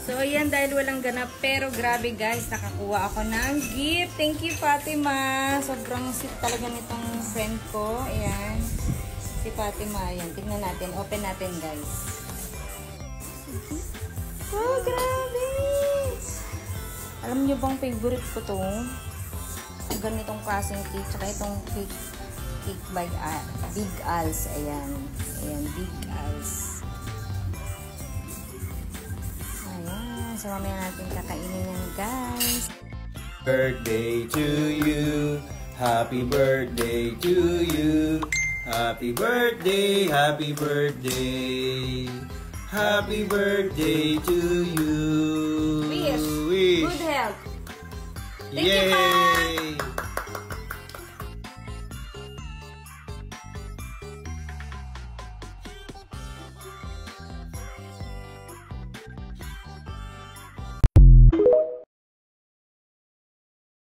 So, ayan, dahil walang ganap. Pero, grabe guys, nakakuha ako ng gift. Thank you, Fatima. Sobrang sweet talaga nitong friend ko. Ayan. Si Fatima. Ayan, tignan natin. Open natin, guys. Oh, grabe! Alam niyo bang favorite ko to? Ganitong klaseng cake. Tsaka itong cake by Big Al's. Ayan. Ayan, Big Al's. So, mamaya natin kakainin yan, guys. Birthday to you. Happy birthday to you. Happy birthday, happy birthday. Happy birthday to you. Wish. Good health. Thank you,